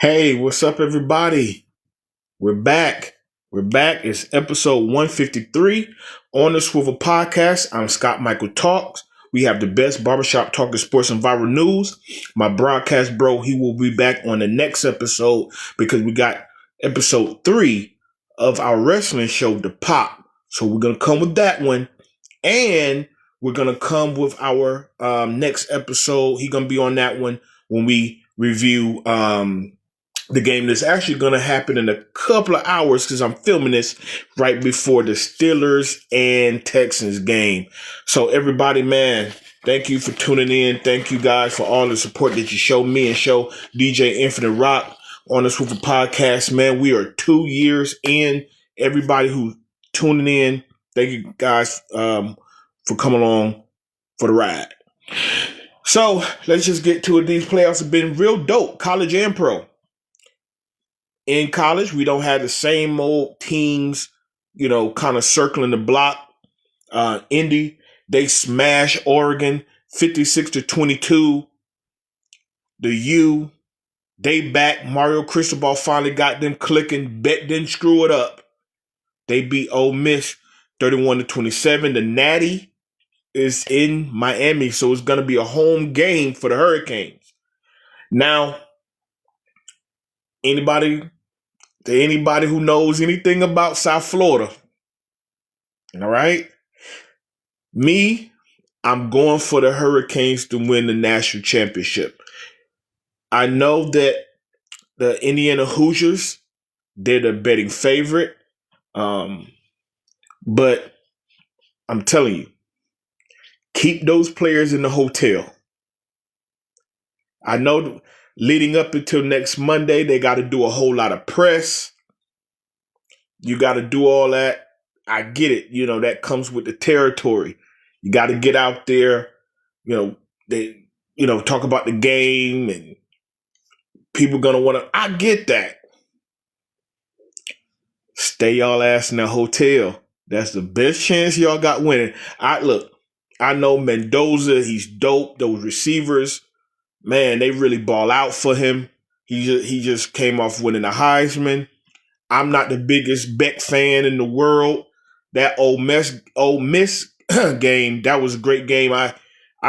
Hey, what's up, everybody? We're back. We're back. It's episode 153 on the Swivel Podcast. I'm Scott Michael Talks. We have the best barbershop talking sports and viral news. My broadcast bro, he will be back on the next episode because we got episode 3 of our wrestling show, The Pop. So we're going to come with that one. And we're going to come with our next episode. He's going to be on that one when we review the game that's actually going to happen in a couple of hours because I'm filming this right before the Steelers and Texans game. So everybody, man, thank you for tuning in. Thank you guys for all the support that you show me and show DJ Infinite Rock on the Swivel Podcast, man. We are 2 years in. Everybody who's tuning in, thank you guys for coming along for the ride. So let's just get to it. These playoffs have been real dope, college and pro. In college, we don't have the same old teams, kind of circling the block. Indy, they smash Oregon 56-22. The U, they back. Mario Cristobal finally got them clicking. Bet didn't screw it up. They beat Ole Miss 31-27. The Natty is in Miami, so it's going to be a home game for the Hurricanes. Now, anybody who knows anything about South Florida, all right? Me, I'm going for the Hurricanes to win the national championship. I know that the Indiana Hoosiers, they're the betting favorite. But I'm telling you, keep those players in the hotel. I know leading up until next Monday, they got to do a whole lot of press. You got to do all that. I get it. That comes with the territory. You got to get out there, talk about the game and people going to want to. I get that. Stay y'all ass in the hotel. That's the best chance y'all got winning. I know Mendoza, he's dope. Those receivers, man, they really ball out for him. He just came off winning the Heisman. I'm not the biggest Beck fan in the world. That Ole Miss game, that was a great game. I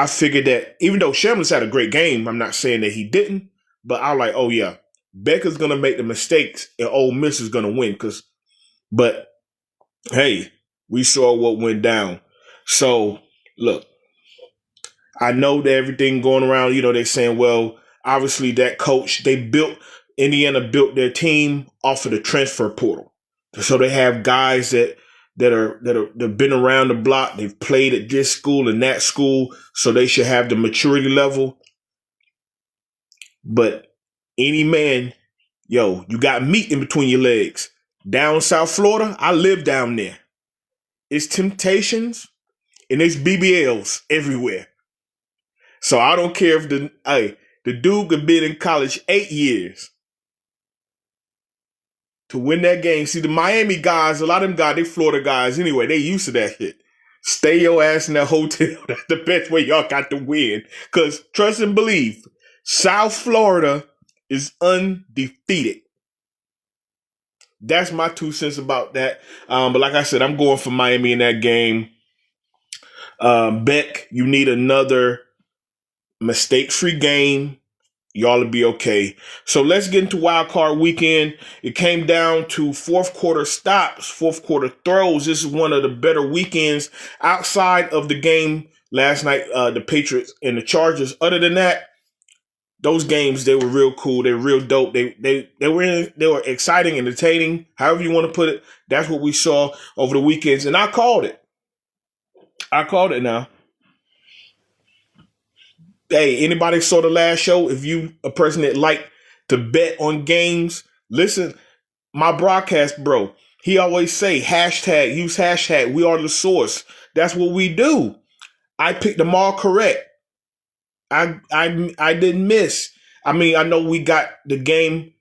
figured that even though Shamlis had a great game, I'm not saying that he didn't, but I was like, oh yeah, Beck is gonna make the mistakes and Ole Miss is gonna win. But hey, we saw what went down. So look, I know that everything going around, they're saying, well, obviously that coach, Indiana built their team off of the transfer portal. So they have guys that they've been around the block. They've played at this school and that school. So they should have the maturity level. But any man, you got meat in between your legs. Down South Florida, I live down there. It's temptations and it's BBLs everywhere. So I don't care if the dude could be in college 8 years to win that game. See, the Miami guys, a lot of them guys, they Florida guys anyway. They used to that shit. Stay your ass in that hotel. That's the best way y'all got to win. Because trust and believe, South Florida is undefeated. That's my 2 cents about that. But like I said, I'm going for Miami in that game. Beck, you need another mistake-free game. Y'all will be okay. So let's get into Wild Card Weekend. It came down to fourth quarter stops, fourth quarter throws. This is one of the better weekends outside of the game last night, the Patriots and the Chargers. Other than that, those games, they were real cool. They were real dope. They were exciting, entertaining, however you want to put it. That's what we saw over the weekends. And I called it. Now. Hey, anybody saw the last show? If you a person that like to bet on games, listen, my broadcast bro, he always say use hashtag, we are the source. That's what we do. I picked them all correct. I didn't miss. I mean, I know we got the game.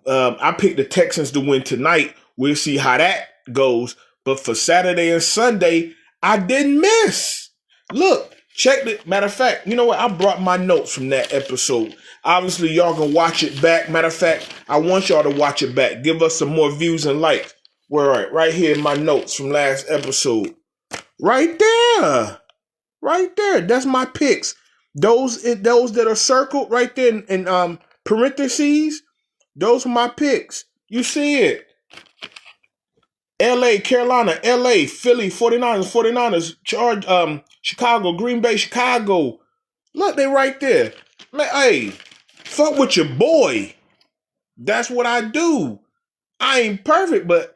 I picked the Texans to win tonight. We'll see how that goes. But for Saturday and Sunday, I didn't miss. Look, Check it. Matter of fact, you know what? I brought my notes from that episode. Obviously, y'all can watch it back. Matter of fact, I want y'all to watch it back. Give us some more views and likes. Where right here in my notes from last episode. Right there. Right there. That's my picks. Those that are circled right there in parentheses, those are my picks. You see it. LA, Carolina, LA, Philly, 49ers, Chicago, Green Bay, Chicago. Look, they right there. Man, hey, fuck with your boy. That's what I do. I ain't perfect, but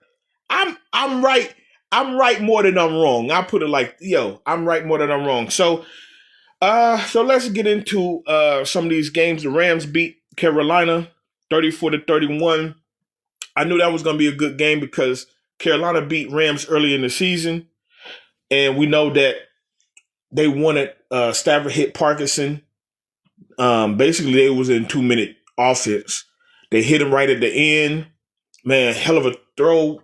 I'm right. I'm right more than I'm wrong. I put it like, I'm right more than I'm wrong. So let's get into some of these games. The Rams beat Carolina 34-31. I knew that was going to be a good game because Carolina beat Rams early in the season, and we know that they wanted Stafford hit Parkinson. Basically, they was in 2-minute offense. They hit him right at the end. Man, hell of a throw.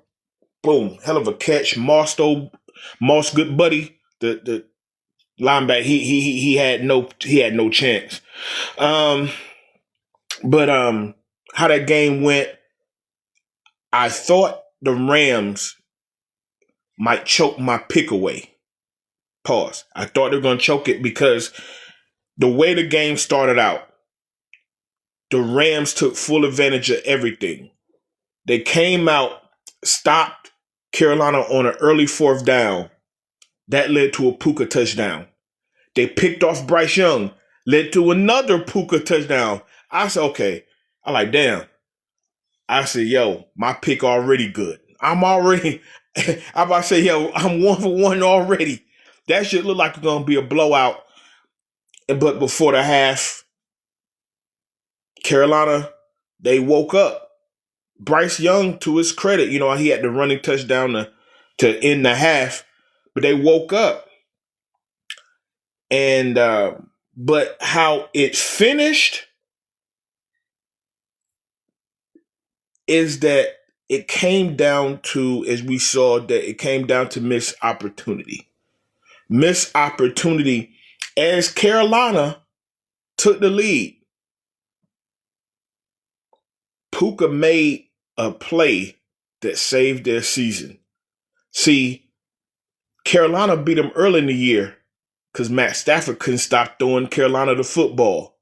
Boom, hell of a catch. Moss, good buddy. The linebacker, he had no chance. But how that game went, I thought the Rams might choke my pick away. Pause. I thought they were going to choke it because the way the game started out, the Rams took full advantage of everything. They came out, stopped Carolina on an early 4th down. That led to a Puka touchdown. They picked off Bryce Young, led to another Puka touchdown. I said, okay. I'm like, damn. I said, yo, my pick already good. I'm about to say, yo, I'm 1 for 1 already. That shit look like it's going to be a blowout. But before the half, Carolina, they woke up. Bryce Young, to his credit, he had the running touchdown to end the half, but they woke up. And but how it finished is that it came down to, as we saw, that it came down to missed opportunity. Missed opportunity as Carolina took the lead. Puka made a play that saved their season. See, Carolina beat them early in the year because Matt Stafford couldn't stop throwing Carolina the football.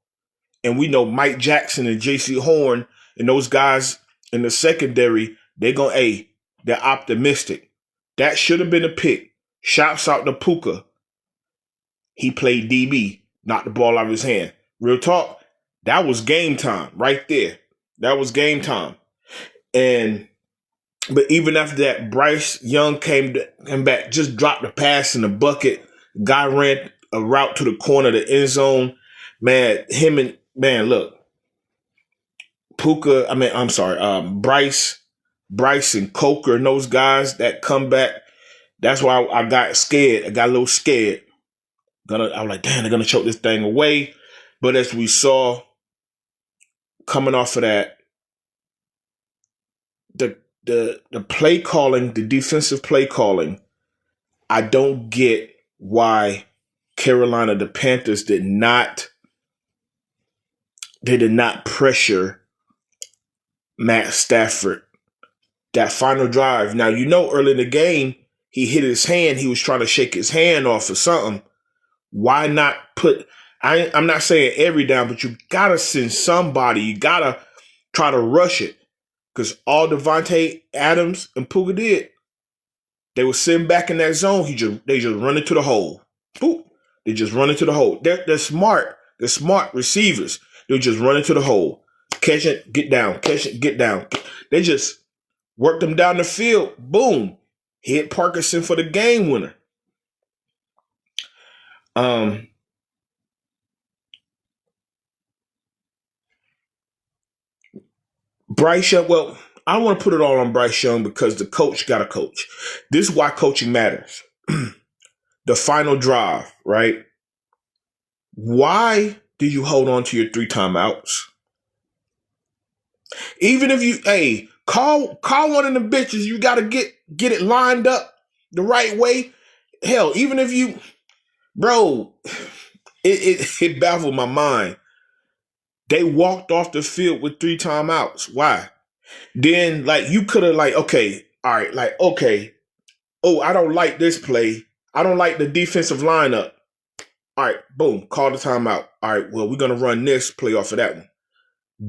And we know Mike Jackson and J.C. Horn and those guys in the secondary, they're optimistic. That should have been a pick. Shouts out to Puka. He played DB, knocked the ball out of his hand. Real talk, that was game time right there. That was game time. But even after that, Bryce Young came back, just dropped the pass in the bucket. Guy ran a route to the corner of the end zone. Look, Puka, Bryce and Coker and those guys that come back. That's why I got scared. I got a little scared. I was like, damn, they're gonna choke this thing away. But as we saw coming off of that, the play calling, the defensive play calling, I don't get why Carolina, the Panthers, did not pressure Matt Stafford. That final drive. Now, early in the game, he hit his hand. He was trying to shake his hand off or something. Why not I'm not saying every down, but you got to send somebody. You got to try to rush it. Because all Devontae Adams and Puka did, they were sitting back in that zone. They just run into the hole. Boop. They just run into the hole. They're smart. They're smart receivers. They just run into the hole. Catch it, get down. Catch it, get down. They just worked them down the field. Boom. Hit Parkinson for the game winner. Bryce Young, well, I don't want to put it all on Bryce Young because the coach got to coach. This is why coaching matters. The final drive, right? Why do you hold on to your 3 timeouts? Even if call one of the bitches, you got to get it lined up the right way. Hell, even if bro, it baffled my mind. They walked off the field with 3 timeouts. Why? Then, like, you could have, like, okay, all right, like, okay, oh, I don't like this play. I don't like the defensive lineup. All right, boom, call the timeout. All right, well, we're going to run this play off of that one.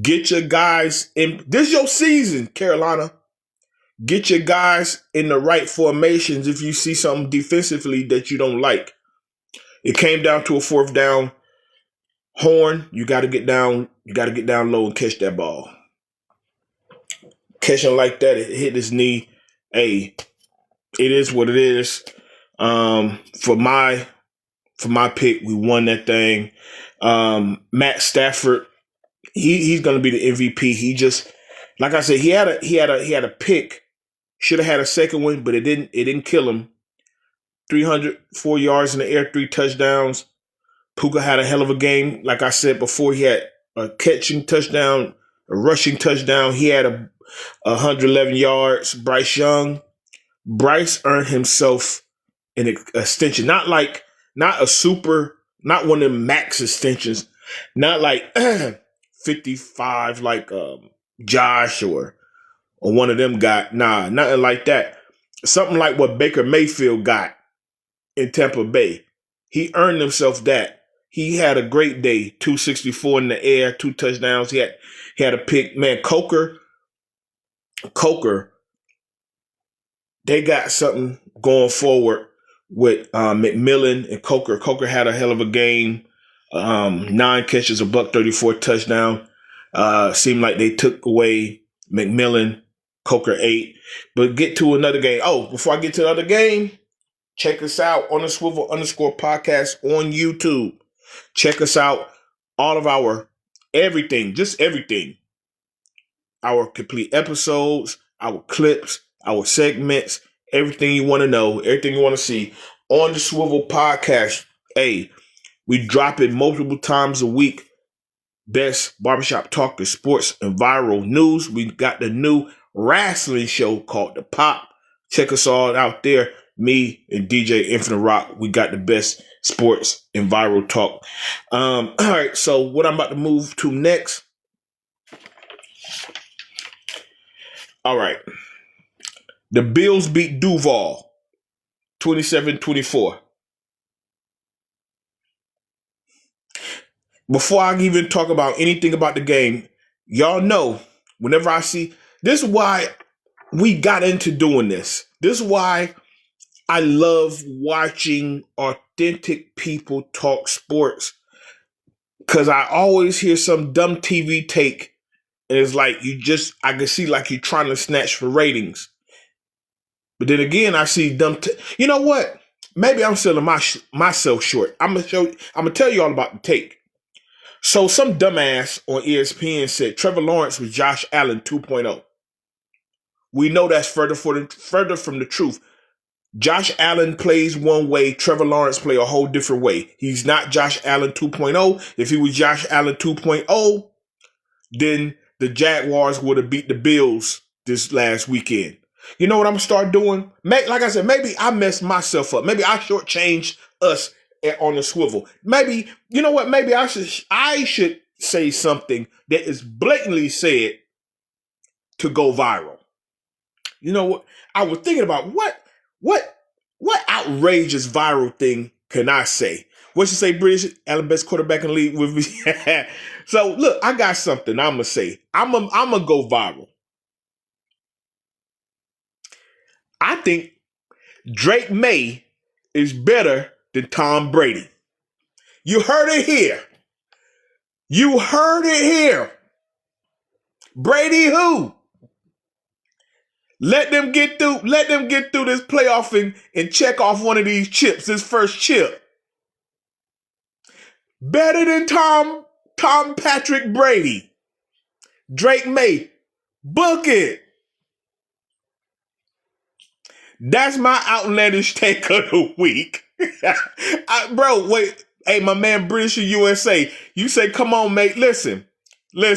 Get your guys in. This is your season, Carolina. Get your guys in the right formations if you see something defensively that you don't like. It came down to a 4th down. Horn, you got to get down. You got to get down low and catch that ball. Catching like that, it hit his knee. Hey, it is what it is. For my pick, we won that thing. Matt Stafford, he's going to be the MVP. He just, like I said, he had a pick. Should have had a second one, but it didn't kill him. 304 yards in the air, 3 touchdowns. Puka had a hell of a game. Like I said before, he had a catching touchdown, a rushing touchdown. He had 111 yards. Bryce earned himself an extension. Not a super, not one of them max extensions. Not like 55 like Josh or one of them got. Nah, nothing like that. Something like what Baker Mayfield got in Tampa Bay. He earned himself that. He had a great day. 264 in the air, 2 touchdowns. He had a pick. Man, Coker, they got something going forward with McMillan and Coker. Coker had a hell of a game. 9 catches, $134 touchdown. Seemed like they took away McMillan. Coker 8. But get to another game. Oh, before I get to another game, check us out on the Swivel _ podcast on YouTube. Check us out. All of our everything, just everything. Our complete episodes, our clips, our segments, everything you want to know, everything you want to see on the Swivel podcast. Hey, we drop it multiple times a week. Best barbershop talkers, sports, and viral news. We got the new wrestling show called The Pop. Check us all out there. Me and DJ Infinite Rock, we got the best sports and viral talk. All right, so what I'm about to move to next. All right. The Bills beat Duval 27-24. Before I even talk about anything about the game, y'all know, whenever I see, this is why we got into doing this. This is why I love watching authentic people talk sports, because I always hear some dumb TV take, and it's like I can see like you're trying to snatch for ratings. But then again, I see dumb. You know what? Maybe I'm selling myself short. I'm gonna tell you all about the take. So some dumbass on ESPN said Trevor Lawrence was Josh Allen 2.0. We know that's further from the truth. Josh Allen plays one way. Trevor Lawrence play a whole different way. He's not Josh Allen 2.0. If he was Josh Allen 2.0, then the Jaguars would have beat the Bills this last weekend. You know what I'm going to start doing? Like I said, maybe I messed myself up. Maybe I shortchanged us on the swivel. Maybe, you know what? Maybe I should say something that is blatantly said to go viral. You know what? I was thinking about what outrageous viral thing can I say? What you say, British? Allen best quarterback in the league with me. So look, I got something I'm gonna say. I'm gonna go viral. I think Drake May is better than Tom Brady. You heard it here. You heard it here. Brady who? Let them get through this playoff and check off one of these chips, this first chip. Better than Tom Patrick Brady. Drake May. Book it. That's my outlandish take of the week. Bro, wait. Hey, my man British USA. You say, come on, mate. Listen. Hey,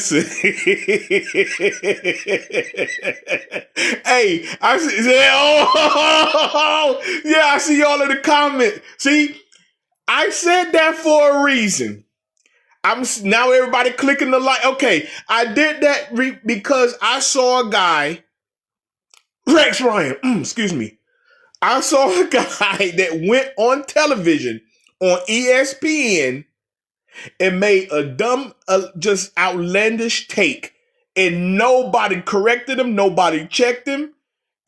I see. Oh, yeah, I see y'all in the comment. See, I said that for a reason. I'm now everybody clicking the like. Okay, I did that because I saw a guy, Rex Ryan. Excuse me. I saw a guy that went on television on ESPN and made a dumb, just outlandish take, and nobody corrected him. Nobody checked him.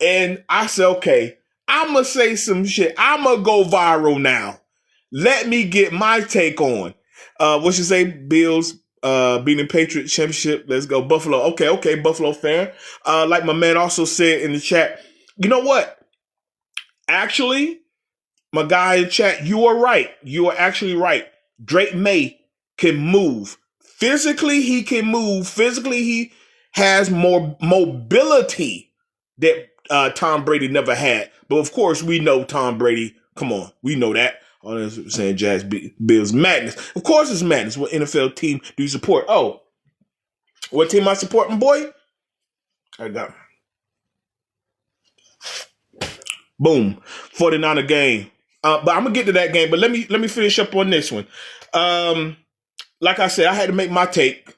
And I said, okay, I'm going to say some shit. I'm going to go viral now. Let me get my take on. What you say? Bills beating Patriot championship. Let's go. Buffalo. Okay, Buffalo fan. Like my man also said in the chat, you know what? Actually, my guy in chat, you are right. You are actually right. Drake May can move. Physically, he can move. Physically, he has more mobility that Tom Brady never had. But of course, we know Tom Brady. Come on, we know that. Oh, that's saying Jazz Bills madness. Of course, it's madness. What NFL team do you support? Oh, what team I support, my boy? I got boom, 49er game. But I'm gonna get to that game. But let me finish up on this one. Like I said, I had to make my take,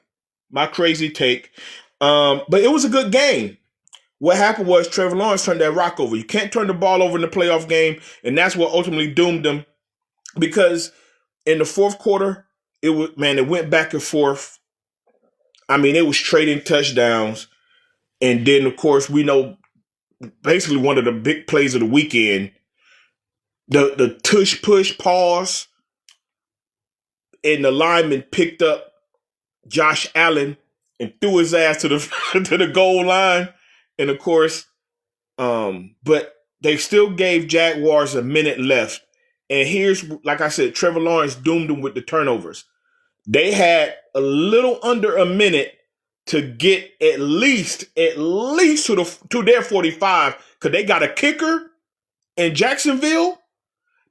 my crazy take. But it was a good game. What happened was Trevor Lawrence turned that rock over. You can't turn the ball over in the playoff game, and that's what ultimately doomed them. Because in the fourth quarter, it went back and forth. I mean, it was trading touchdowns, and then of course we know basically one of the big plays of the weekend, the tush push pause, and the lineman picked up Josh Allen and threw his ass to the to the goal line. And of course, but they still gave Jaguars a minute left. And here's, like I said, Trevor Lawrence doomed them with the turnovers. They had a little under a minute to get at least to their 45, because they got a kicker in Jacksonville.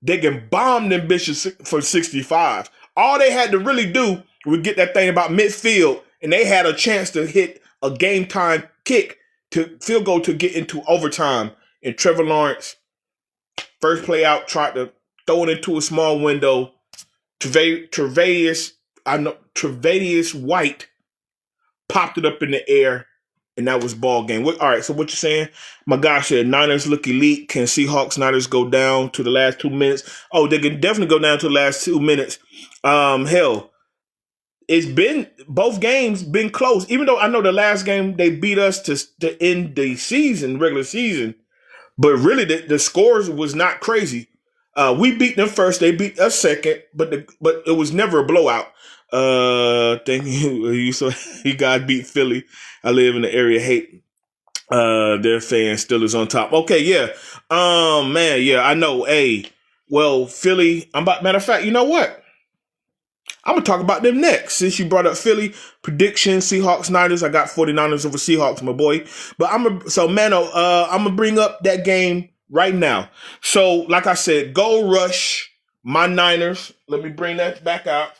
They can bomb them bitches for 65. All they had to really do was get that thing about midfield, and they had a chance to hit a game time kick to field goal to get into overtime. And Trevor Lawrence, first play out, tried to throw it into a small window. Tre'Davious White popped it up in the air, and that was ball game. All right, so what you saying? My guy said Niners look elite. Can Seahawks Niners go down to the last 2 minutes? Oh, they can definitely go down to the last 2 minutes. Hell, it's been both games been close. Even though I know the last game they beat us to end the season, regular season, but really the scores was not crazy. We beat them first, they beat us second, but it was never a blowout. Thank you. So you guys beat Philly. I live in the area. Hate their fans. Still is on top. Okay, yeah. Man, yeah. I know. Hey, well, Philly. Matter of fact, you know what? I'm gonna talk about them next. Since you brought up Philly prediction, Seahawks Niners. I got 49ers over Seahawks, my boy. But I'm gonna bring up that game right now. So, like I said, go rush my Niners. Let me bring that back out.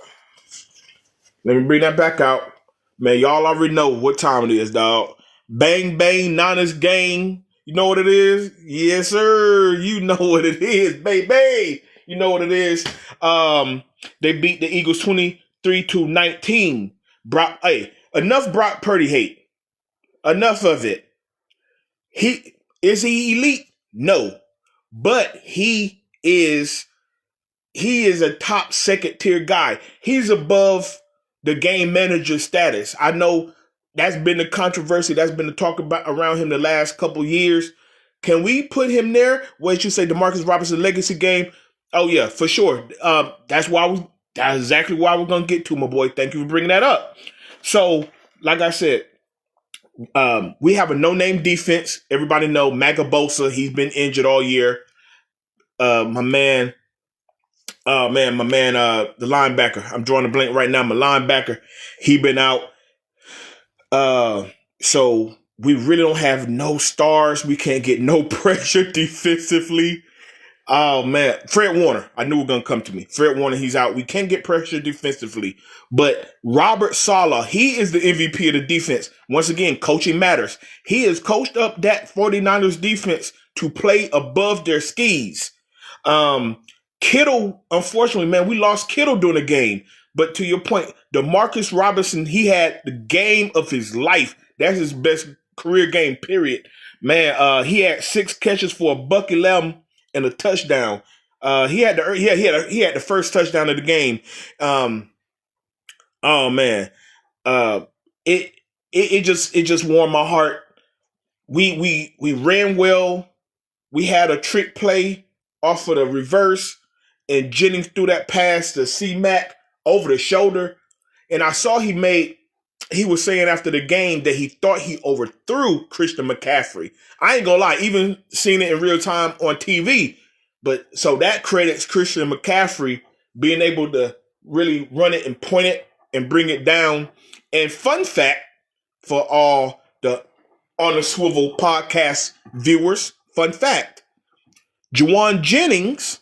Man, y'all already know what time it is, dog. Bang, bang, Niners gang. You know what it is? Yes, sir. You know what it is, baby. You know what it is. They beat the Eagles 23-19. Enough Brock Purdy hate. Enough of it. Is he elite? No. But he is a top second tier guy. He's above the game manager status. I know that's been the controversy. That's been the talk about around him the last couple years. Can we put him there? What you say, DeMarcus Robinson legacy game? Oh yeah, for sure. That's exactly why we're gonna get to, my boy. Thank you for bringing that up. So, like I said, we have a no-name defense. Everybody know Magabosa. He's been injured all year. My man, the linebacker. I'm drawing a blank right now. My linebacker, he been out. So we really don't have no stars. We can't get no pressure defensively. Oh, man. Fred Warner. I knew it was going to come to me. Fred Warner, he's out. We can't get pressure defensively. But Robert Saleh, he is the MVP of the defense. Once again, coaching matters. He has coached up that 49ers defense to play above their skis. Kittle, unfortunately, man, we lost Kittle during the game. But to your point, DeMarcus Robinson, he had the game of his life. That's his best career game, period. Man, he had 6 catches for $111 and a touchdown. He had the first touchdown of the game. Oh man, uh, it it just warmed my heart. We ran well. We had a trick play off of the reverse, and Jennings threw that pass to C-Mac over the shoulder. And I saw he was saying after the game that he thought he overthrew Christian McCaffrey. I ain't gonna lie, even seeing it in real time on TV. But so that credits Christian McCaffrey being able to really run it and point it and bring it down. And fun fact for all the On the Swivel podcast viewers, fun fact, Juwan Jennings,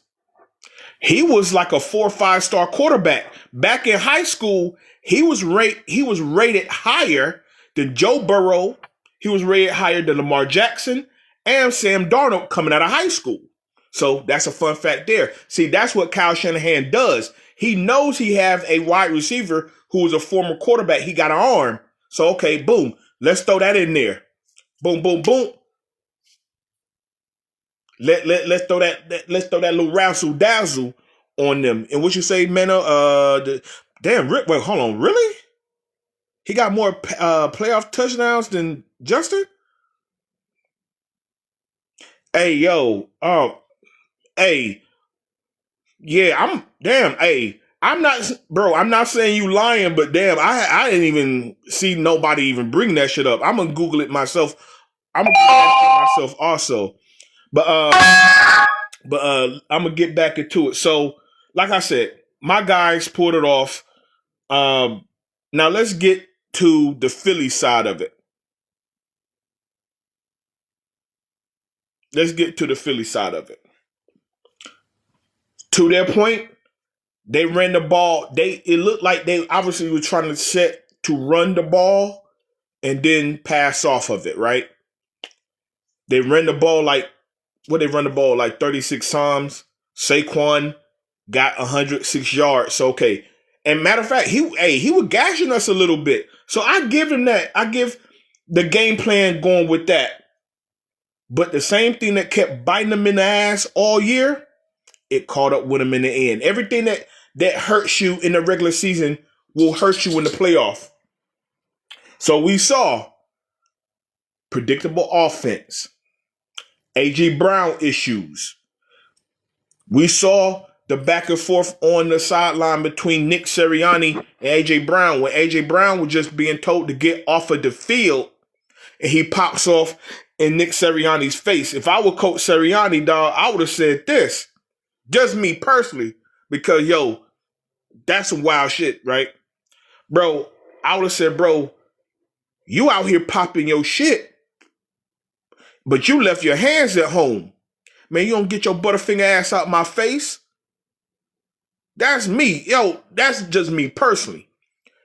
he was like a 4 or 5 star quarterback. Back in high school, he was rated higher than Joe Burrow. He was rated higher than Lamar Jackson and Sam Darnold coming out of high school. So that's a fun fact there. See, that's what Kyle Shanahan does. He knows he have a wide receiver who is a former quarterback. He got an arm. So, okay, boom. Let's throw that in there. Boom, boom, boom. Let's throw that little razzle dazzle on them. And what you say, man? Wait, hold on, really? He got more playoff touchdowns than Justin? Hey, yo, hey, yeah, I'm not saying you lying, but damn, I didn't even see nobody even bring that shit up. I'm gonna Google it myself. I'm gonna Google that shit myself also. But I'm gonna get back into it. So, like I said, my guys pulled it off. Now let's get to the Philly side of it. To their point, they ran the ball. It looked like they obviously were trying to set to run the ball and then pass off of it, right? They ran the ball like 36 times. Saquon got 106 yards. So, okay. And matter of fact, he was gashing us a little bit. So I give him that. I give the game plan going with that. But the same thing that kept biting him in the ass all year, it caught up with him in the end. Everything that hurts you in the regular season will hurt you in the playoff. So we saw predictable offense, A.J. Brown issues. We saw the back and forth on the sideline between Nick Sirianni and A.J. Brown, when A.J. Brown was just being told to get off of the field, and he pops off in Nick Sirianni's face. If I were Coach Sirianni, dog, I would have said this. Just me personally, because, yo, that's some wild shit, right? Bro, I would have said, bro, you out here popping your shit, but you left your hands at home. Man, you don't get your butterfinger ass out my face. That's me. Yo, that's just me personally.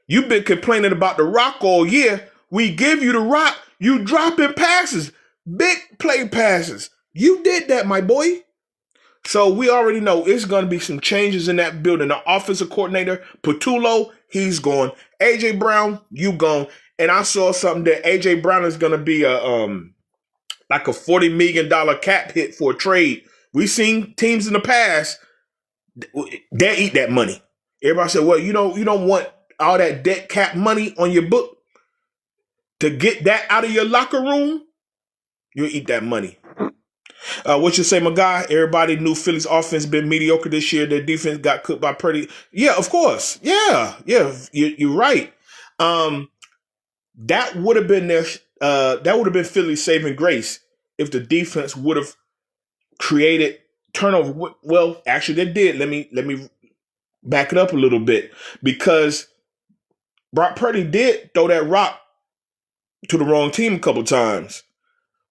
You've been complaining about the rock all year. We give you the rock. You dropping passes. Big play passes. You did that, my boy. So we already know it's going to be some changes in that building. The offensive coordinator, Patullo, he's gone. A.J. Brown, you gone. And I saw something that A.J. Brown is going to be like a $40 million cap hit for a trade. We've seen teams in the past, they eat that money. Everybody said, well, you don't want all that debt cap money on your book to get that out of your locker room. You'll eat that money. What you say, my guy? Everybody knew Philly's offense been mediocre this year. Their defense got cooked by Purdy. Yeah, of course. Yeah, you're right. That would have been Philly's saving grace if the defense would have created turnover. Well, actually, they did. Let me back it up a little bit, because Brock Purdy did throw that rock to the wrong team a couple times.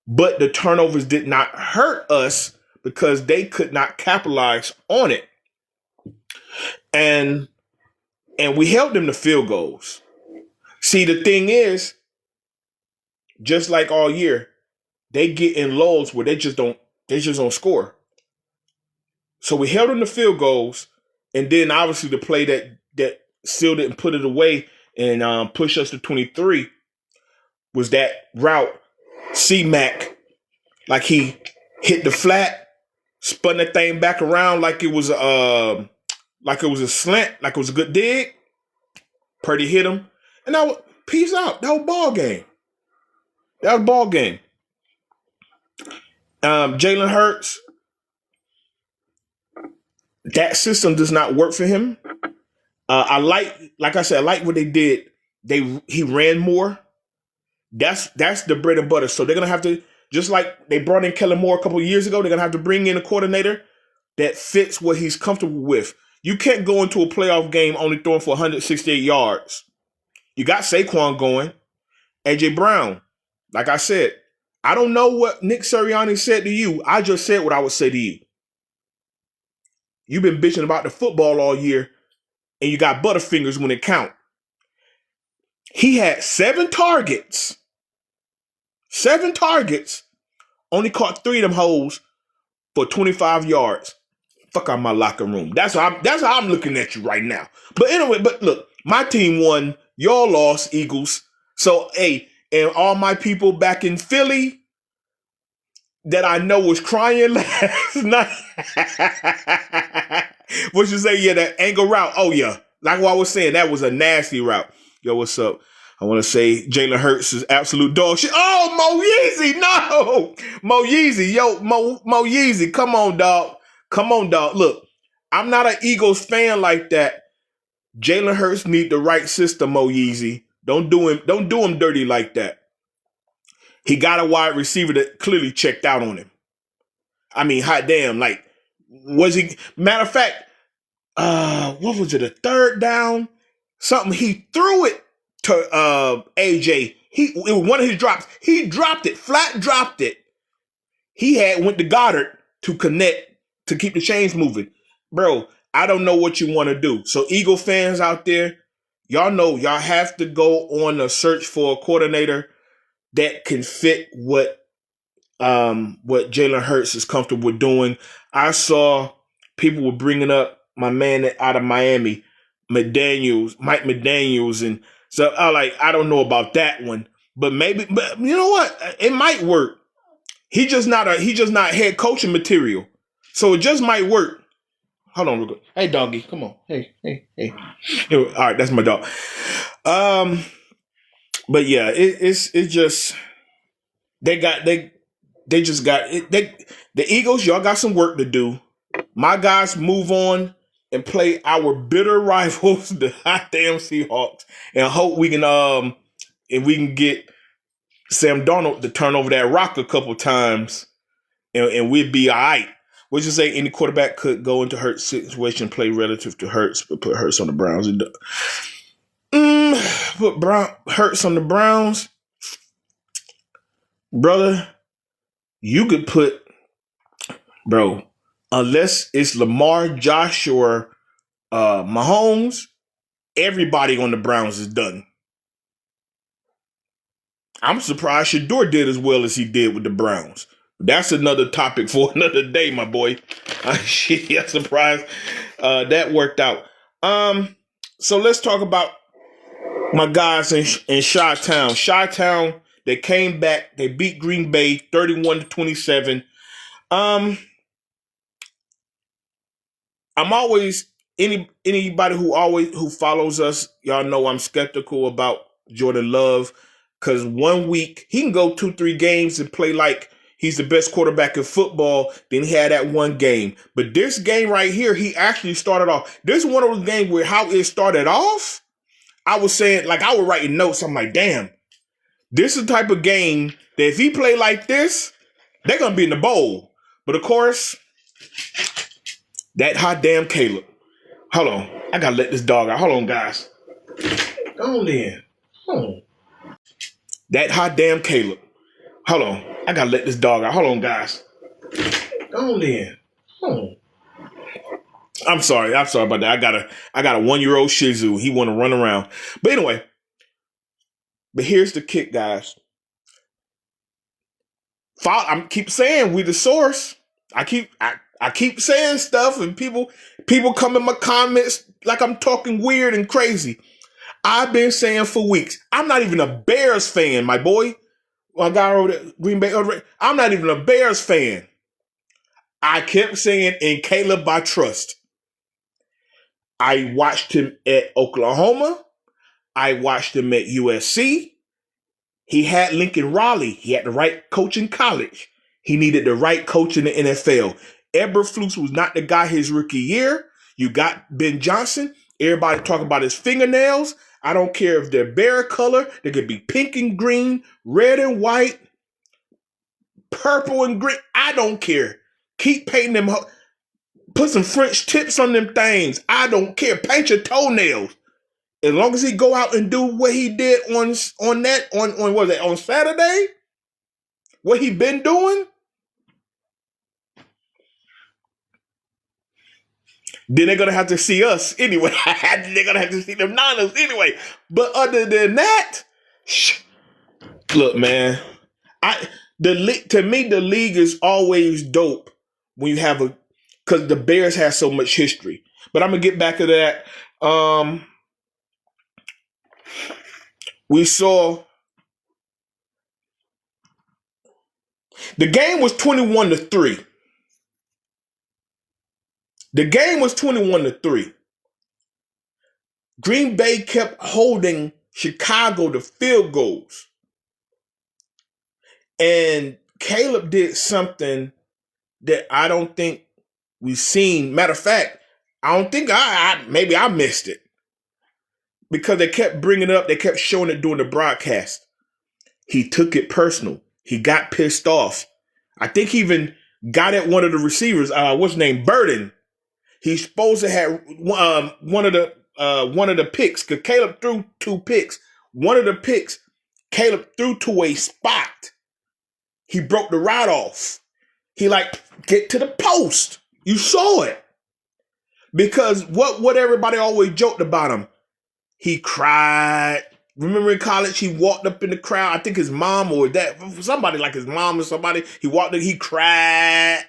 But the turnovers did not hurt us because they could not capitalize on it. And we held them to field goals. See, the thing is, just like all year, they get in lulls where they just don't score. So we held them to field goals, and then obviously the play that sealed it and put it away and pushed us to 23 was that route. C-Mac, like he hit the flat, spun that thing back around like it was a slant, like it was a good dig. Purdy hit him, and that was peace out. That was ball game. Jalen Hurts, that system does not work for him. Like I said, I like what they did. He ran more. That's the bread and butter. So they're gonna have to, just like they brought in Kellen Moore a couple of years ago, they're gonna have to bring in a coordinator that fits what he's comfortable with. You can't go into a playoff game only throwing for 168 yards. You got Saquon going. AJ Brown, like I said, I don't know what Nick Sirianni said to you. I just said what I would say to you. You've been bitching about the football all year, and you got Butterfingers when it count. He had 7 targets. 7 targets. Only caught 3 of them hoes for 25 yards. Fuck out my locker room. That's how I'm looking at you right now. But anyway, look, my team won. Y'all lost, Eagles. So, hey, and all my people back in Philly that I know was crying last night. What you say? Yeah, that angle route. Oh, yeah. Like what I was saying, that was a nasty route. Yo, what's up? I want to say Jalen Hurts is absolute dog shit. Oh, Mo Yeezy, no. Mo Yeezy, yo, Mo Yeezy, come on, dog. Look, I'm not an Eagles fan like that. Jalen Hurts need the right system, Mo Yeezy. Don't do him dirty like that. He got a wide receiver that clearly checked out on him. I mean, hot damn, like, was he? Matter of fact, what was it? A third down? Something. He threw it to AJ. It was one of his drops. He dropped it, flat dropped it. He went to Goddard to connect to keep the chains moving. Bro, I don't know what you want to do. So Eagle fans out there, y'all know y'all have to go on a search for a coordinator that can fit what Jalen Hurts is comfortable with doing. I saw people were bringing up my man out of Miami, Mike McDaniels, and so I don't know about that one, but you know what? It might work. He just not head coaching material, so it just might work. Hold on real quick. Hey, doggy, come on. Hey. All right, that's my dog. But yeah, it's just the Eagles. Y'all got some work to do. My guys move on and play our bitter rivals, the hot damn Seahawks, and hope we can get Sam Darnold to turn over that rock a couple times, and we'd be all right. Would you say any quarterback could go into Hurts' situation, play relative to Hurts, but put Hurts on the Browns? Put Hurts on the Browns, brother. You could put, bro, unless it's Lamar, Josh, or Mahomes, everybody on the Browns is done. I'm surprised Shador did as well as he did with the Browns. That's another topic for another day, my boy. I'm surprised that worked out. So let's talk about my guys in Chi-Town. Chi-Town, they came back. They beat Green Bay 31-27. I'm always anybody who follows us, y'all know I'm skeptical about Jordan Love, because 1 week he can go 2-3 games and play like he's the best quarterback in football. Then he had that one game. But this game right here, he actually started off. This is one of those games where how it started off, I was saying, like, I was writing notes. I'm like, damn, this is the type of game that if he play like this, they're going to be in the bowl. But of course, that hot damn Caleb. Hold on. I got to let this dog out. Hold on, guys. Go on in. Hold on. That hot damn Caleb. Hold on. I got to let this dog out. Hold on, guys. Go on in. Hold on. I'm sorry about that. I got a 1-year-old Shih Tzu. He want to run around. But anyway, here's the kick, guys. I keep saying we the source. I I keep saying stuff and people come in my comments like I'm talking weird and crazy. I've been saying for weeks, I'm not even a Bears fan, my boy. My guy over there, Green Bay, I'm not even a Bears fan. I kept saying, in Caleb I trust. I watched him at Oklahoma. I watched him at USC. He had Lincoln Riley. He had the right coach in college. He needed the right coach in the NFL. Eberflus was not the guy his rookie year. You got Ben Johnson. Everybody talking about his fingernails. I don't care if they're bear color. They could be pink and green, red and white, purple and green. I don't care. Keep painting them. Put some French tips on them things. I don't care. Paint your toenails. As long as he go out and do what he did on what was it, on Saturday? What he been doing? Then they're gonna have to see us anyway. They're gonna have to see them Niners anyway. But other than that, look, man, to me the league is always dope when you have because the Bears have so much history. But I'm gonna get back to that. We saw the game was 21-3. The game was 21-3. Green Bay kept holding Chicago to field goals. And Caleb did something that I don't think we've seen. Matter of fact, I don't think maybe I missed it. Because they kept bringing it up, they kept showing it during the broadcast. He took it personal. He got pissed off. I think he even got at one of the receivers. What's his name? Burden. He's supposed to have one of the picks, because Caleb threw 2 picks. One of the picks, Caleb threw to a spot. He broke the route off. He get to the post. You saw it. Because what everybody always joked about him. He cried. Remember in college, he walked up in the crowd. I think his mom or somebody like his mom or somebody. He walked in, he cried.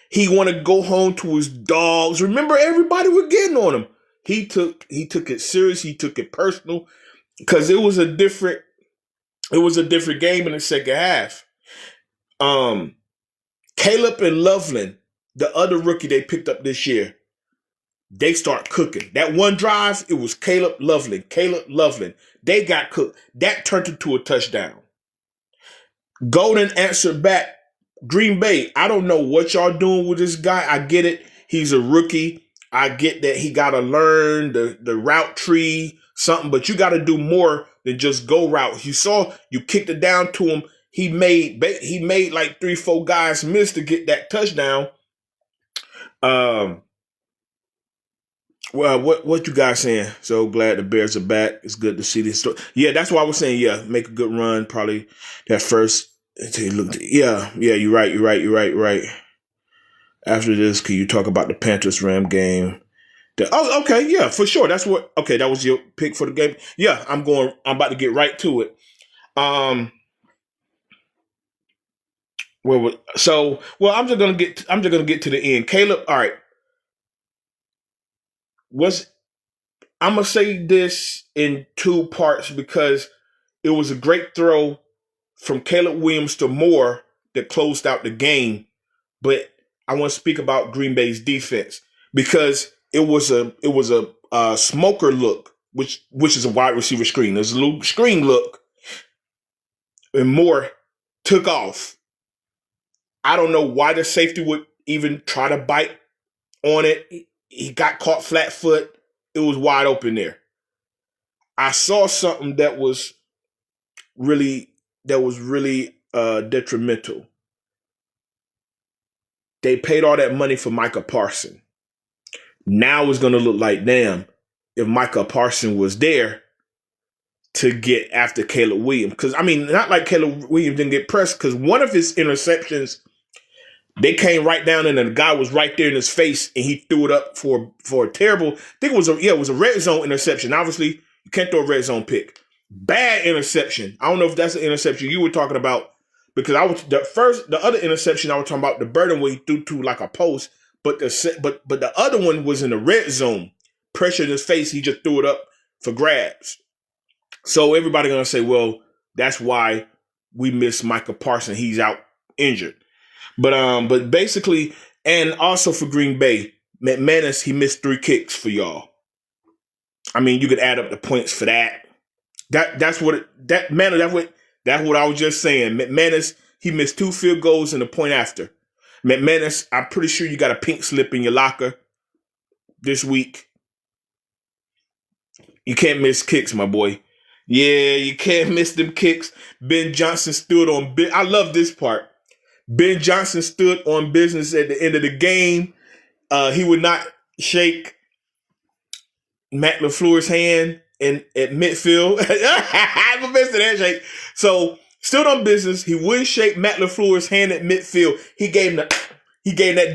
He wanted to go home to his dogs. Remember, everybody was getting on him. He took it serious. He took it personal because it was a different game in the second half. Caleb and Loveland, the other rookie they picked up this year, they start cooking. That one drive, it was Caleb Loveland. They got cooked. That turned into a touchdown. Golden answered back, Green Bay, I don't know what y'all doing with this guy. I get it. He's a rookie. I get that he got to learn the route tree, something, but you got to do more than just go route. You saw, you kicked it down to him. He made like 3-4 guys miss to get that touchdown. Well, what you guys saying? So glad the Bears are back. It's good to see this story. Yeah, that's why I was saying, yeah, make a good run. Probably that first. Yeah, you're right. After this, can you talk about the Panthers-Ram game? Okay, yeah, for sure. That was your pick for the game. Yeah, I'm about to get right to it. I'm just gonna get to the end. Caleb, all right. I'm gonna say this in 2 parts because it was a great throw from Caleb Williams to Moore that closed out the game. But I want to speak about Green Bay's defense because it was a smoker look, which is a wide receiver screen. There's a little screen look, and Moore took off. I don't know why the safety would even try to bite on it. He got caught flat foot. It was wide open there. I saw something that was really detrimental. They paid all that money for Micah Parsons. Now it's going to look like, damn, if Micah Parsons was there to get after Caleb Williams. Because, I mean, not like Caleb Williams didn't get pressed, because one of his interceptions, they came right down and the guy was right there in his face and he threw it up for a terrible, I think it was a red zone interception. Obviously, you can't throw a red zone pick. Bad interception. I don't know if that's the interception you were talking about, because I was the other interception I was talking about, the Burden where he threw to like a post, but the other one was in the red zone, pressure in his face. He just threw it up for grabs. So everybody gonna say, well, that's why we miss Micah Parsons. He's out injured. But basically, and also for Green Bay, McManus, he missed 3 kicks for y'all. I mean, you could add up the points for that. That's what I was just saying. McManus, he missed 2 field goals and a point after. McManus, I'm pretty sure you got a pink slip in your locker this week. You can't miss kicks, my boy. Yeah, you can't miss them kicks. Ben Johnson stood on. I love this part. Ben Johnson stood on business at the end of the game. He would not shake Matt LaFleur's hand at midfield. I'm a missing handshake. So stood on business. He wouldn't shake Matt LaFleur's hand at midfield. He gave that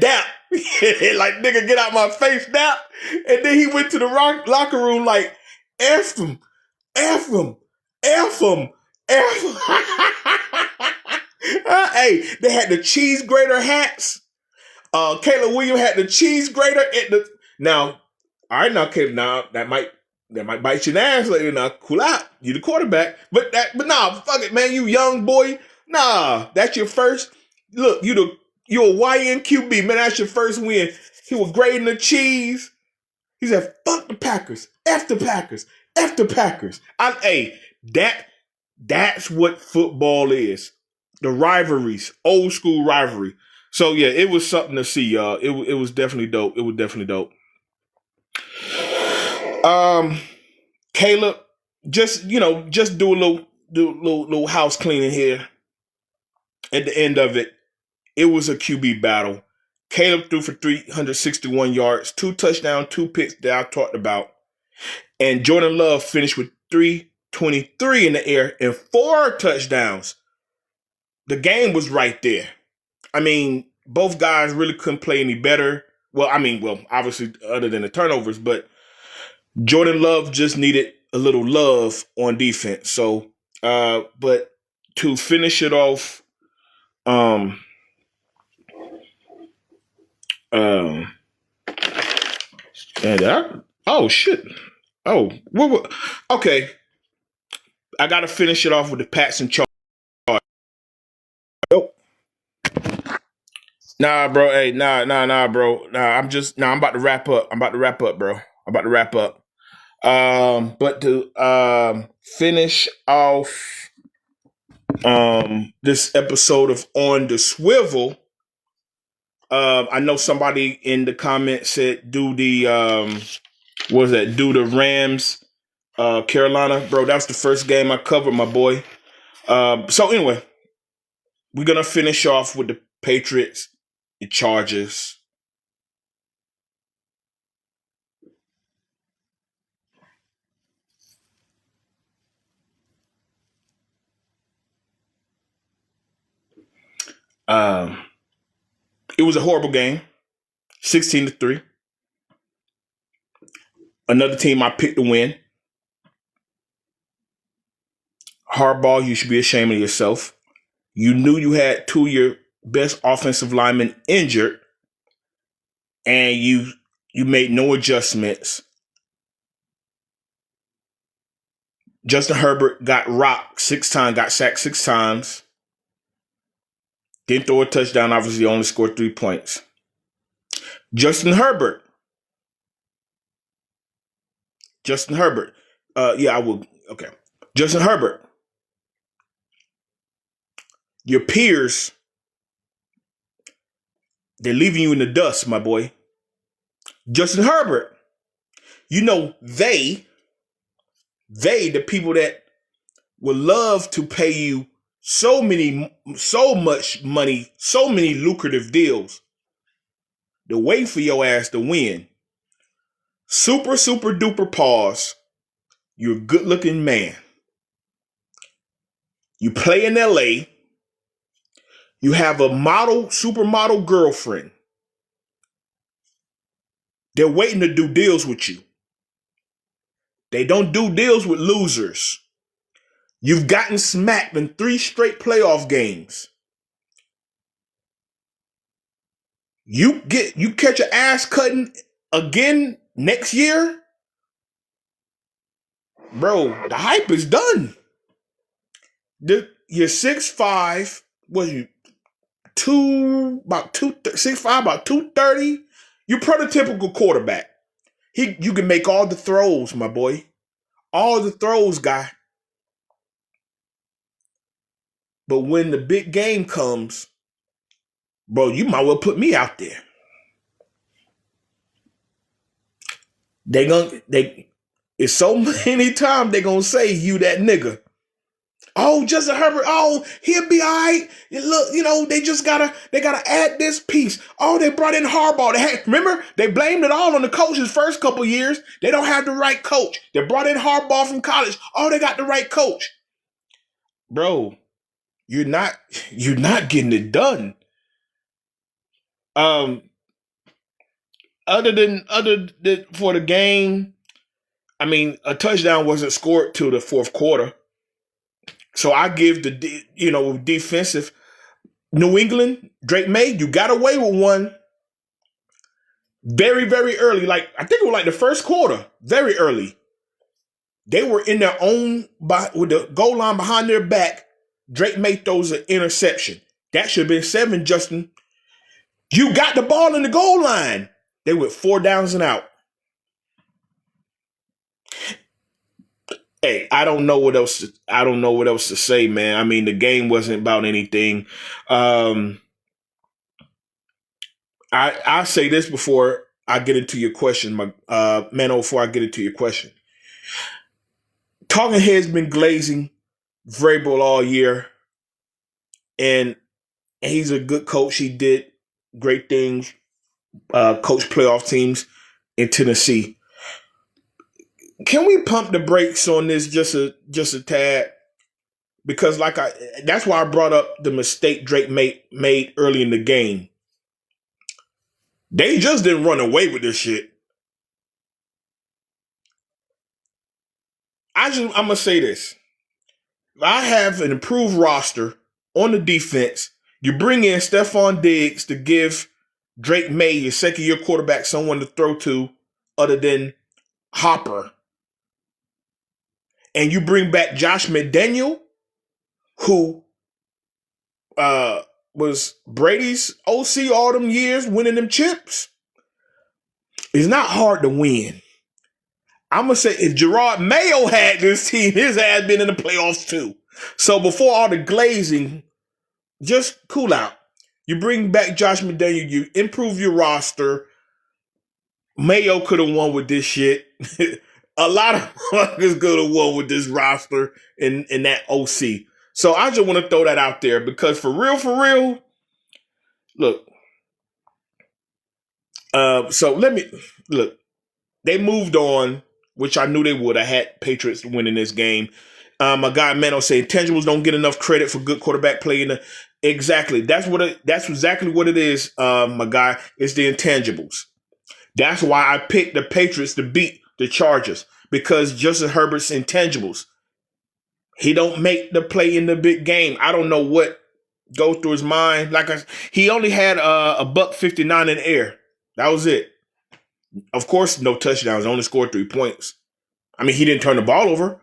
dap. Like, nigga, get out my face, dap. And then he went to the locker room like, F him, F him, F him, F him. Hey, they had the cheese grater hats. Caleb Williams had the cheese grater at the. Now, all right, now, Caleb, now that might bite your ass later. Now, cool out. You the quarterback, but nah, fuck it, man. You young boy. Nah, that's your first. Look, you're a YN QB, man. That's your first win. He was grading the cheese. He said, "Fuck the Packers, F the Packers, F the Packers." That's what football is. The rivalries, old school rivalry. So yeah, it was something to see, y'all. It was definitely dope. It was definitely dope. Caleb, just do a little house cleaning here. At the end of it, it was a QB battle. Caleb threw for 361 yards, 2 touchdowns, 2 picks that I talked about. And Jordan Love finished with 323 in the air and 4 touchdowns. The game was right there. I mean, both guys really couldn't play any better. Well, obviously, other than the turnovers, but Jordan Love just needed a little love on defense. So, but to finish it off, oh shit. Oh, okay. I got to finish it off with the Pats and Chargers. Nope. Nah, bro. Hey, nah, bro. I'm about to wrap up. bro. I'm about to wrap up. But to finish off this episode of On the Swivel, I know somebody in the comments said do the Rams Carolina, bro. That was the first game I covered, my boy. So anyway, we're gonna finish off with the Patriots, the Chargers. It was a horrible game, 16-3. Another team I picked to win. Harbaugh, you should be ashamed of yourself. You knew you had 2 of your best offensive linemen injured, and you made no adjustments. Justin Herbert got rocked 6 times, got sacked 6 times. Didn't throw a touchdown, obviously only scored 3 points. Justin Herbert. Yeah, I will. Okay. Justin Herbert. Your peers, they're leaving you in the dust, my boy. Justin Herbert. You know, the people that would love to pay you so much money, so many lucrative deals. They're waiting for your ass to win. Super duper pause. You're a good looking man. You play in LA. You have a supermodel girlfriend. They're waiting to do deals with you. They don't do deals with losers. You've gotten smacked in 3 straight playoff games. You catch your ass cutting again next year, bro. The hype is done. You're 6'5", was you 6'5", about 230. You're prototypical quarterback. You can make all the throws, my boy. All the throws, guy. But when the big game comes, bro, you might well put me out there. It's so many times they gonna say you that nigga. Oh, Justin Herbert, oh, he'll be all right. Look, they gotta add this piece. Oh, they brought in Harbaugh. Remember, they blamed it all on the coach's first couple years. They don't have the right coach. They brought in Harbaugh from college. Oh, they got the right coach. Bro, you're not getting it done. Other than for the game, I mean, a touchdown wasn't scored till the fourth quarter. So I give the defensive New England, Drake May, you got away with one very, very early. Like, I think it was like the first quarter, very early. They were in their own, with the goal line behind their back. Drake May throws an interception. That should have been 7, Justin. You got the ball in the goal line. They went 4 downs and out. Hey, I don't know what else to say, man. I mean, the game wasn't about anything. I say this before I get into your question, before I get into your question. Talking Head's been glazing Vrabel all year, and he's a good coach. He did great things, coach playoff teams in Tennessee. Can we pump the brakes on this just a tad? Because that's why I brought up the mistake Drake made early in the game. They just didn't run away with this shit. I'm gonna say this. If I have an improved roster on the defense, you bring in Stephon Diggs to give Drake May, your second-year quarterback, someone to throw to other than Hopper. And you bring back Josh McDaniel, who was Brady's OC all them years, winning them chips. It's not hard to win. I'm going to say if Gerard Mayo had this team, his ass been in the playoffs too. So before all the glazing, just cool out. You bring back Josh McDaniel, you improve your roster. Mayo could have won with this shit. A lot of fuckers could have won with this roster in that OC. So I just want to throw that out there because for real, look. They moved on, which I knew they would. I had Patriots winning this game. My guy Mano said intangibles don't get enough credit for good quarterback play. Exactly. That's exactly what it is, my guy. It's the intangibles. That's why I picked the Patriots to beat the Chargers, because Justin Herbert's intangibles. He don't make the play in the big game. I don't know what goes through his mind. He only had a $159 in the air. That was it. Of course, no touchdowns. Only scored 3 points. I mean, he didn't turn the ball over.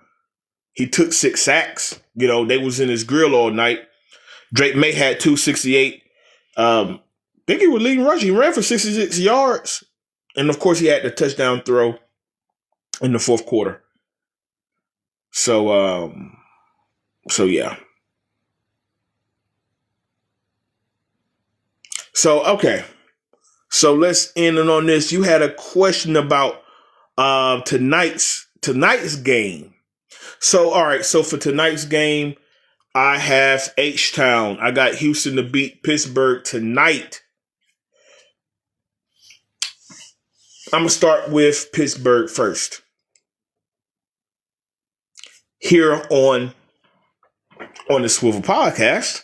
He took 6 sacks. They was in his grill all night. Drake May had 268. I think he was leading rush. He ran for 66 yards. And, of course, he had the touchdown throw in the fourth quarter. So yeah. So, okay. So let's end it on this. You had a question about tonight's game. So, all right. So for tonight's game, I have H-Town. I got Houston to beat Pittsburgh tonight. I'm going to start with Pittsburgh first. Here on the Swivel Podcast,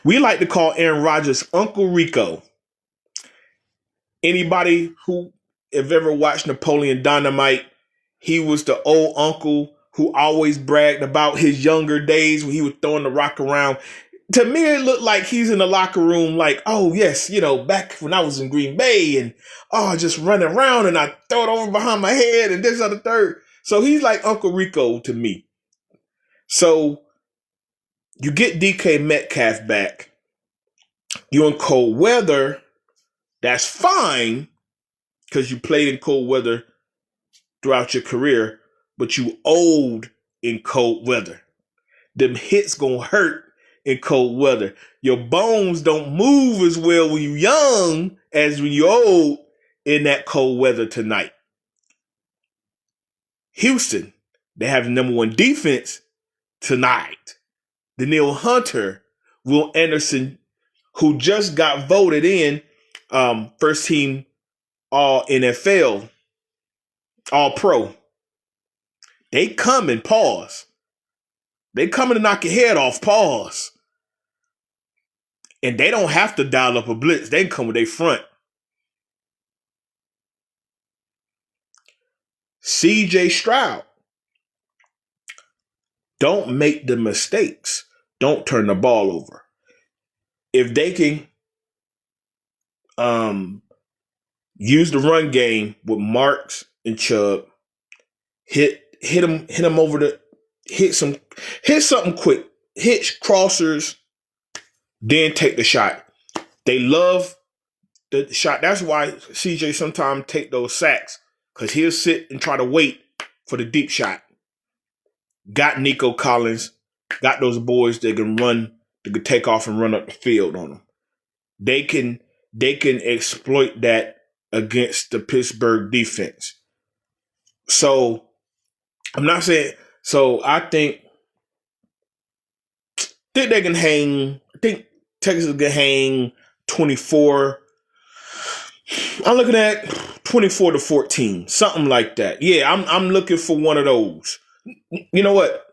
we like to call Aaron Rodgers Uncle Rico. Anybody who have ever watched Napoleon Dynamite, he was the old uncle who always bragged about his younger days when he was throwing the rock around. To me, it looked like he's in the locker room like, oh, yes, back when I was in Green Bay and, just running around and I throw it over behind my head and this, other, third. So he's like Uncle Rico to me. So you get DK Metcalf back. You're in cold weather. That's fine because you played in cold weather throughout your career, but you old in cold weather. Them hits gonna hurt in cold weather. Your bones don't move as well when you're young as when you're old in that cold weather tonight. Houston, they have the number one defense tonight. Danielle Hunter, Will Anderson, who just got voted in first team All NFL, All Pro. They coming, pause. They coming to knock your head off, pause. And they don't have to dial up a blitz. They can come with their front. CJ Stroud. Don't make the mistakes. Don't turn the ball over. If they can use the run game with Marks and Chubb, hit them over the hit something quick, hit crossers, then take the shot. They love the shot. That's why CJ sometimes take those sacks, because he'll sit and try to wait for the deep shot. Got Nico Collins, got those boys that can run, that can take off and run up the field on them. They can exploit that against the Pittsburgh defense. So I'm not saying. So I think they can hang. I think Texas can hang 24. I'm looking at 24-14, something like that. Yeah, I'm looking for one of those. You know what?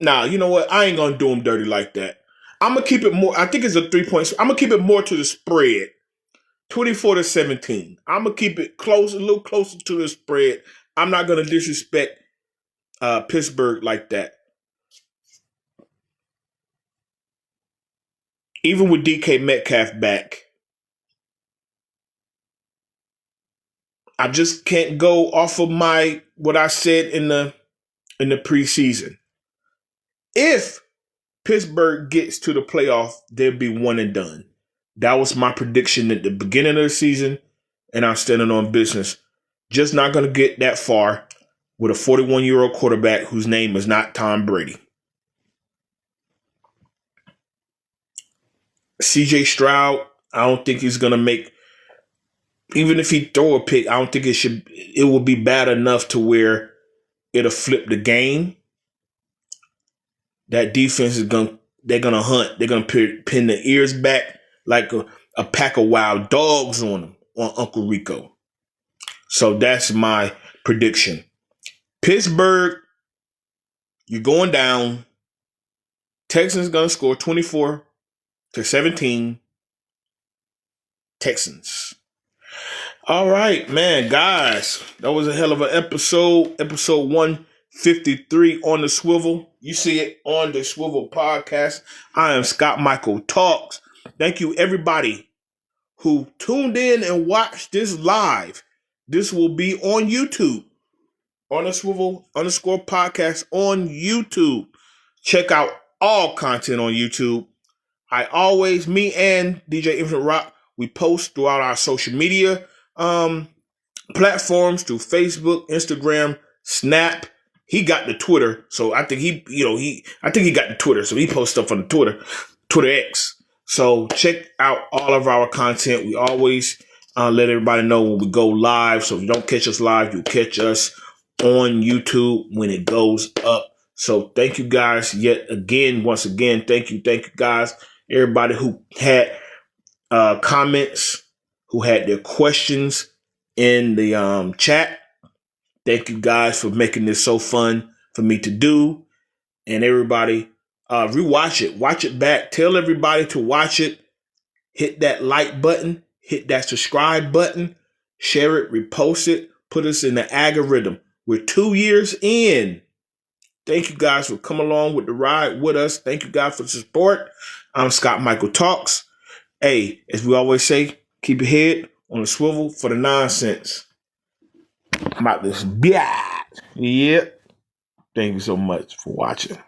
Nah, you know what? I ain't gonna do them dirty like that. I'm gonna keep it more. I think it's a 3 points. I'm gonna keep it more to the spread, 24-17. I'm gonna keep it close, a little closer to the spread. I'm not gonna disrespect Pittsburgh like that. Even with DK Metcalf back, I just can't go off of what I said in the preseason. If Pittsburgh gets to the playoff, they'll be one and done. That was my prediction at the beginning of the season, and I'm standing on business. Just not going to get that far with a 41-year-old quarterback whose name is not Tom Brady. CJ Stroud, I don't think he's going to make, even if he throw a pick, I don't think it will be bad enough to where it'll flip the game. That defense they're going to hunt. They're going to pin the ears back like a pack of wild dogs on them, on Uncle Rico. So that's my prediction. Pittsburgh, you're going down. Texans going to score 24-17. Texans. All right, man, guys. That was a hell of an episode. Episode 153 on the Swivel. You see it on the Swivel podcast. I am Scott Michael Talks. Thank you, everybody who tuned in and watched this live. This will be on YouTube. On the Swivel _ podcast on YouTube. Check out all content on YouTube. Me and DJ Infinite Rock, we post throughout our social media platforms, through Facebook, Instagram, Snap. He got the Twitter, so I think he got the Twitter, so he posts stuff on the Twitter X. So check out all of our content. We always let everybody know when we go live. So if you don't catch us live, you'll catch us on YouTube when it goes up. So thank you guys once again. Thank you guys. Everybody who had comments, who had their questions in the chat. Thank you guys for making this so fun for me to do. And everybody, rewatch it. Watch it back. Tell everybody to watch it. Hit that like button. Hit that subscribe button. Share it. Repost it. Put us in the algorithm. We're 2 years in. Thank you guys for coming along with the ride with us. Thank you guys for the support. I'm Scott Michael Talks. Hey, as we always say, keep your head on the swivel for the nonsense. I'm out this. Yeah. Thank you so much for watching.